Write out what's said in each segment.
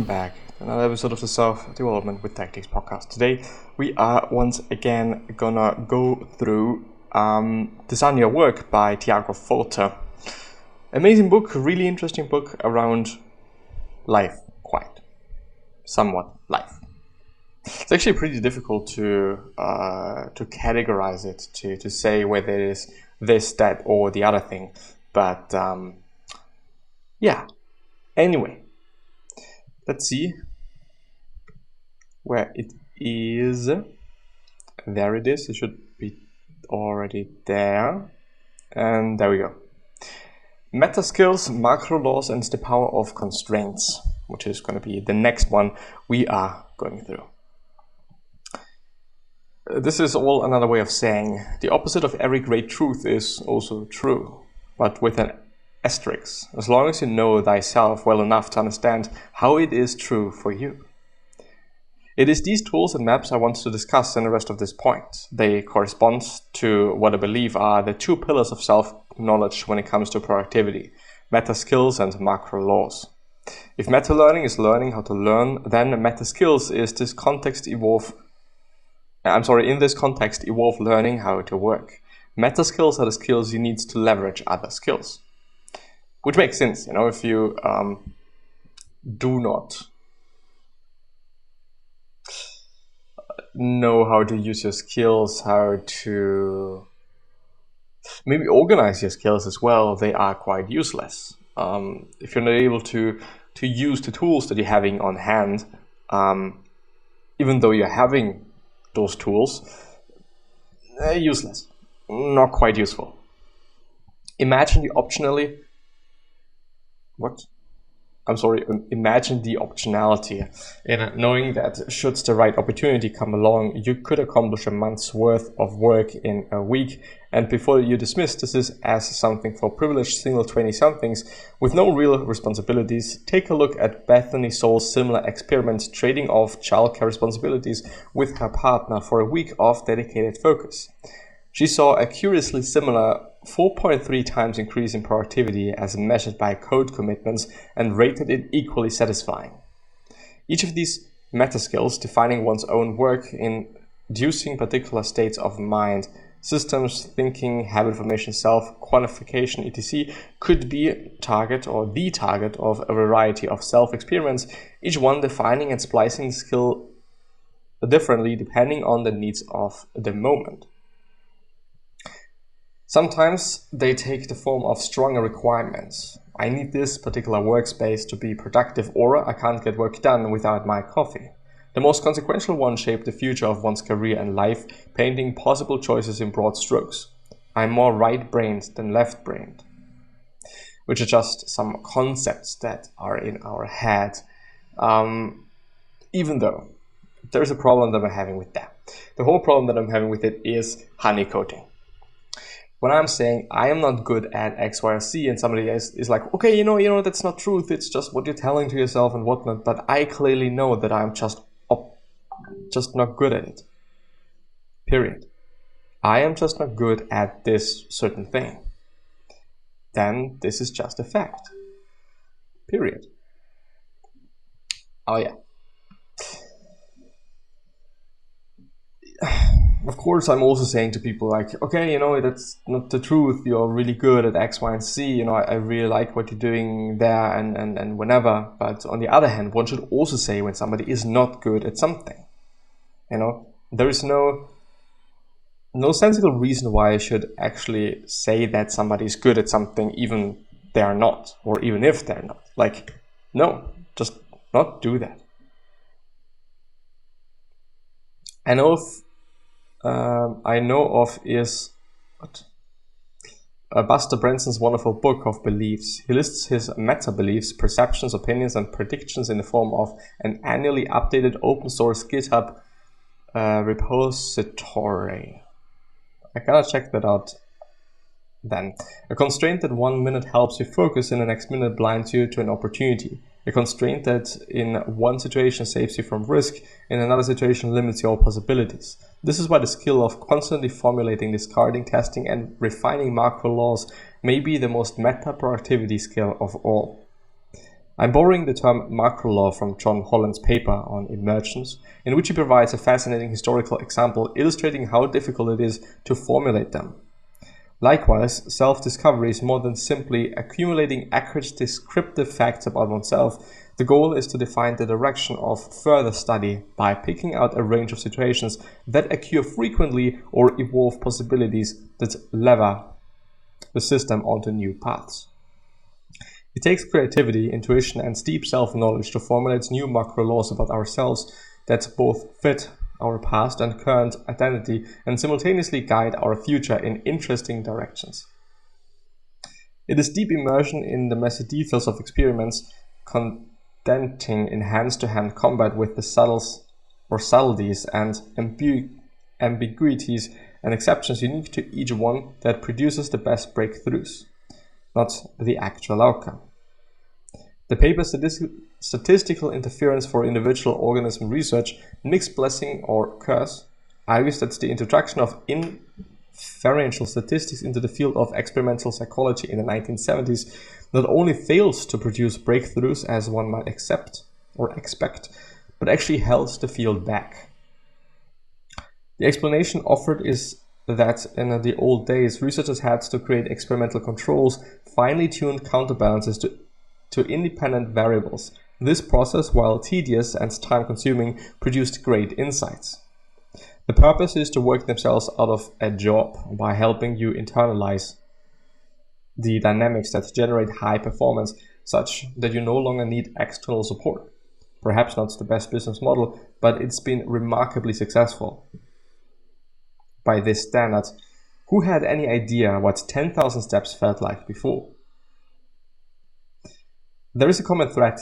Back to another episode of the Self-Development with Tactics podcast. Today we are once again gonna go through Design Your Work by Thiago Forte. Amazing book, really interesting book around life, somewhat life. It's actually pretty difficult to categorize it, to say whether it is this, that, or the other thing. But yeah, anyway. Let's see where it is. There it is. It should be already there. And there we go. Meta skills, macro laws, and the power of constraints, which is going to be the next one we are going through. This is all another way of saying the opposite of every great truth is also true, but with an asterisk, as long as you know thyself well enough to understand how it is true for you. It is these tools and maps I want to discuss in the rest of this point. They correspond to what I believe are the two pillars of self-knowledge when it comes to productivity: meta skills and macro laws. If meta learning is learning how to learn, then meta skills is in this context evolve learning how to work. Meta skills are the skills you need to leverage other skills. Which makes sense, if you do not know how to use your skills, how to maybe organize your skills as well, they are quite useless. If you're not able to use the tools that you're having on hand, even though you're having those tools, they're useless, not quite useful. Imagine the optionality in knowing that should the right opportunity come along, you could accomplish a month's worth of work in a week. And before you dismiss this as something for privileged single 20-somethings with no real responsibilities, take a look at Bethany Soul's similar experiment trading off childcare responsibilities with her partner for a week of dedicated focus. She saw a curiously similar 4.3 times increase in productivity as measured by code commitments and rated it equally satisfying. Each of these meta skills, defining one's own work, inducing particular states of mind, systems, thinking, habit formation, self-quantification, etc., could be the target of a variety of self-experiments, each one defining and splicing the skill differently depending on the needs of the moment. Sometimes they take the form of stronger requirements. I need this particular workspace to be productive, or I can't get work done without my coffee. The most consequential one shaped the future of one's career and life, painting possible choices in broad strokes. I'm more right-brained than left-brained, which are just some concepts that are in our head, even though there's a problem that I'm having with that. The whole problem that I'm having with it is honeycoating. When I'm saying I am not good at X, Y, or Z, and somebody else is like, okay, that's not truth, it's just what you're telling to yourself and whatnot, but I clearly know that I'm just not good at it. Period. I am just not good at this certain thing. Then this is just a fact. Period. Oh yeah. Of course, I'm also saying to people like, okay, that's not the truth. You're really good at X, Y, and Z. I really like what you're doing there and whenever. But on the other hand, one should also say when somebody is not good at something. There is no sensible reason why I should actually say that somebody is good at something even they are not, or even if they're not. Like, no, just not do that. I know of Buster Branson's wonderful book of beliefs. He lists his meta-beliefs, perceptions, opinions, and predictions in the form of an annually updated open source GitHub repository. I gotta check that out then. A constraint that 1 minute helps you focus and the next minute blinds you to an opportunity. A constraint that in one situation saves you from risk, in another situation limits your possibilities. This is why the skill of constantly formulating, discarding, testing, and refining macro laws may be the most meta productivity skill of all. I'm borrowing the term macro law from John Holland's paper on emergence, in which he provides a fascinating historical example illustrating how difficult it is to formulate them. Likewise, self-discovery is more than simply accumulating accurate descriptive facts about oneself. The goal is to define the direction of further study by picking out a range of situations that occur frequently or evolve possibilities that lever the system onto new paths. It takes creativity, intuition, and deep self-knowledge to formulate new macro laws about ourselves that both fit our past and current identity and simultaneously guide our future in interesting directions. It is deep immersion in the messy details of experiments, condensing in hand-to-hand combat with the subtleties and ambiguities and exceptions unique to each one that produces the best breakthroughs, not the actual outcome. The paper's Statistical Interference for Individual Organism Research, Mixed Blessing or Curse, argues that the introduction of inferential statistics into the field of experimental psychology in the 1970s not only fails to produce breakthroughs as one might accept or expect, but actually held the field back. The explanation offered is that in the old days, researchers had to create experimental controls, finely tuned counterbalances to independent variables. This process, while tedious and time-consuming, produced great insights. The purpose is to work themselves out of a job by helping you internalize the dynamics that generate high performance, such that you no longer need external support. Perhaps not the best business model, but it's been remarkably successful. By this standard, who had any idea what 10,000 steps felt like before? There is a common thread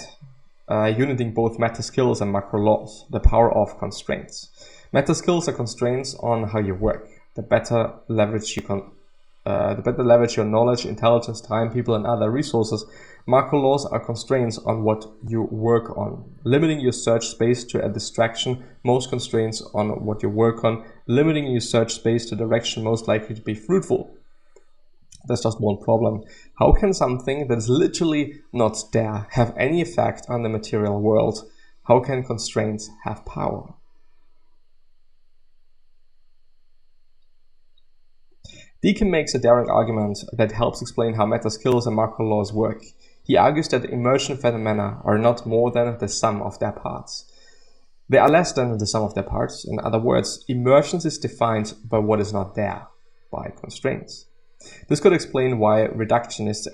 uniting both meta skills and macro laws, the power of constraints. Meta skills are constraints on how you work. The better leverage your knowledge, intelligence, time, people, and other resources. Macro laws are constraints on what you work on, limiting your search space to a distraction. Most constraints on what you work on, limiting your search space to direction most likely to be fruitful. There's just one problem. How can something that's literally not there have any effect on the material world? How can constraints have power? Deacon makes a daring argument that helps explain how meta skills and macro laws work. He argues that emergent phenomena are not more than the sum of their parts. They are less than the sum of their parts. In other words, emergence is defined by what is not there, by constraints. This could explain why reductionist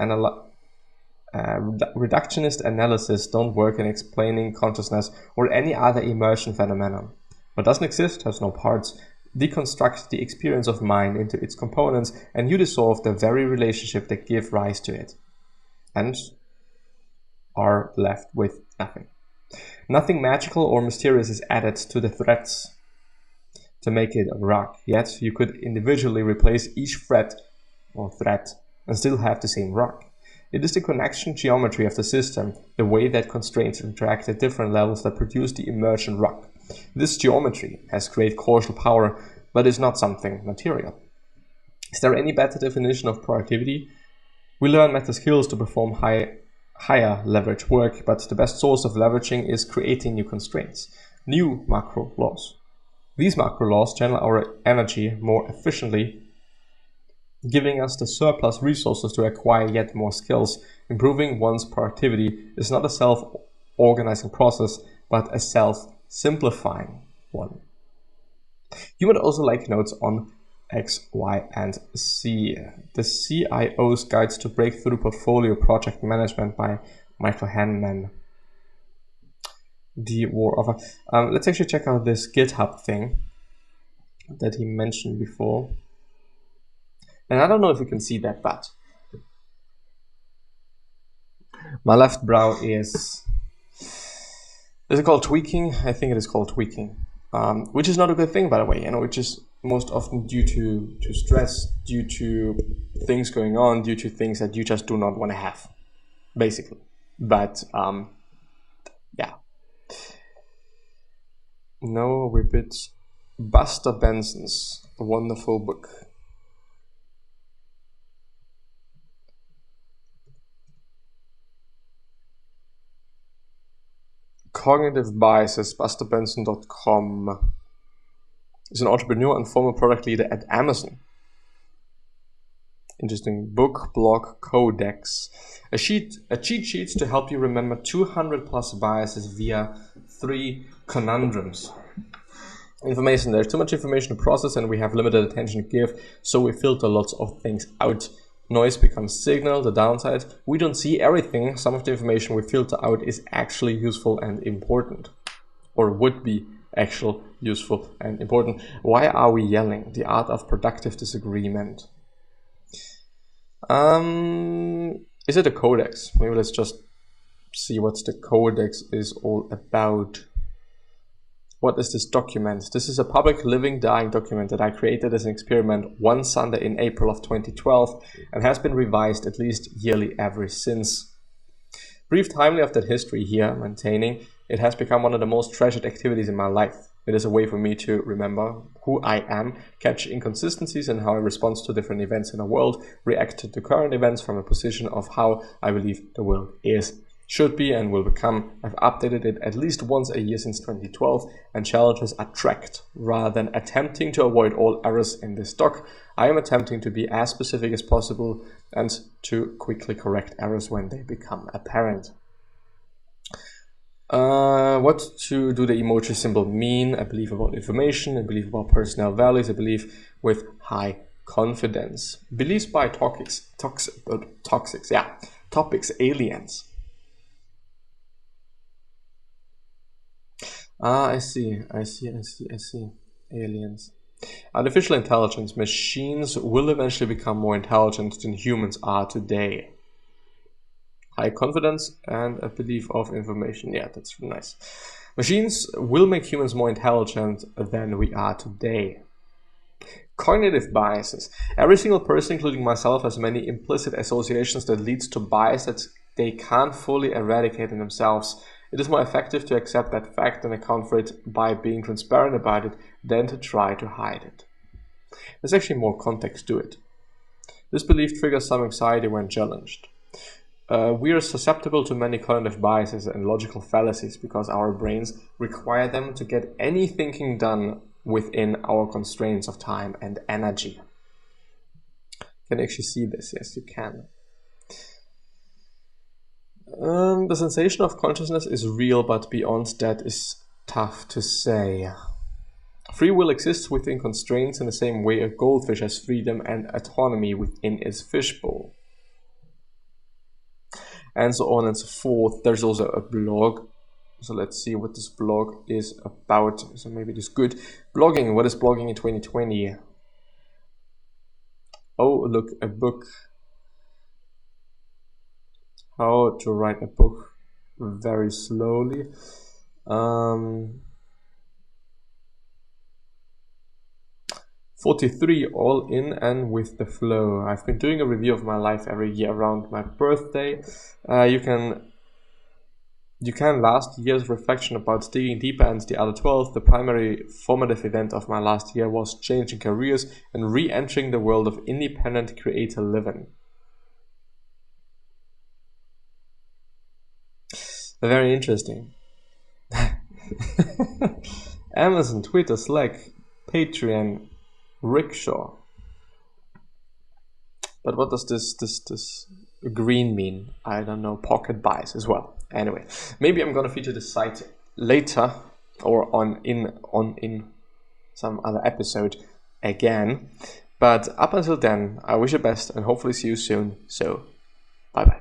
analysis don't work in explaining consciousness or any other emergent phenomenon. What doesn't exist has no parts. Deconstruct the experience of mind into its components and you dissolve the very relationship that give rise to it, and are left with nothing. Nothing magical or mysterious is added to the threads to make it a rock, yet you could individually replace each thread and still have the same rock. It is the connection geometry of the system, the way that constraints interact at different levels that produce the emergent rock. This geometry has great causal power, but is not something material. Is there any better definition of productivity? We learn meta skills to perform higher leverage work, but the best source of leveraging is creating new constraints, new macro laws. These macro laws channel our energy more efficiently, giving us the surplus resources to acquire yet more skills. Improving one's productivity is not a self-organizing process, but a self-simplifying one. You would also like notes on X, Y, and Z. The CIO's Guides to Breakthrough Portfolio Project Management by Michael Hanman. The War of... let's actually check out this GitHub thing that he mentioned before. And I don't know if you can see that, but my left brow is it called tweaking? I think it is called tweaking, which is not a good thing, by the way, which is most often due to stress, due to things going on, due to things that you just do not want to have, basically. But, yeah. No Whippets. Buster Benson's wonderful book. Cognitive biases. BusterBenson.com is an entrepreneur and former product leader at Amazon. Interesting book, blog, Codex. A cheat sheet to help you remember 200 plus biases via 3 conundrums. Information. There's too much information to process and we have limited attention to give, so we filter lots of things out. Noise becomes signal. The downside, we don't see everything. Some of the information we filter out is actually useful and important, or would be actual useful and important. Why are we yelling? The art of productive disagreement. Is it a codex? Maybe let's just see what the codex is all about. What is this document? This is a public living dying document that I created as an experiment one Sunday in April of 2012 and has been revised at least yearly ever since. Brief timely of that history here, maintaining, it has become one of the most treasured activities in my life. It is a way for me to remember who I am, catch inconsistencies in how I respond to different events in the world, react to current events from a position of how I believe the world is, should be, and will become. I've updated it at least once a year since 2012, and challenges are tracked. Rather than attempting to avoid all errors in this doc, I am attempting to be as specific as possible and to quickly correct errors when they become apparent. What do the emoji symbol mean? I believe about information, I believe about personal values, I believe with high confidence. Beliefs by topics, aliens. I see. Aliens. Artificial intelligence. Machines will eventually become more intelligent than humans are today. High confidence and a belief of information. Yeah, that's nice. Machines will make humans more intelligent than we are today. Cognitive biases. Every single person, including myself, has many implicit associations that leads to bias that they can't fully eradicate in themselves. It is more effective to accept that fact and account for it by being transparent about it than to try to hide it. There's actually more context to it. This belief triggers some anxiety when challenged. We are susceptible to many cognitive biases and logical fallacies because our brains require them to get any thinking done within our constraints of time and energy. Can you actually see this? Yes, you can. The sensation of consciousness is real, but beyond that is tough to say. Free will exists within constraints in the same way a goldfish has freedom and autonomy within its fishbowl. And so on and so forth. There's also a blog. So let's see what this blog is about. So maybe it is good. Blogging. What is blogging in 2020? Oh, look, a book. How to write a book very slowly. 43, all in and with the flow. I've been doing a review of my life every year around my birthday. You can last year's reflection about digging deeper and the other 12. The primary formative event of my last year was changing careers and re-entering the world of independent creator living. Very interesting. Amazon, Twitter, Slack, Patreon, Rickshaw. But what does this green mean? I don't know. Pocket buys as well. Anyway, maybe I'm gonna feature this site later or in some other episode again. But up until then, I wish you best and hopefully see you soon. So, bye bye.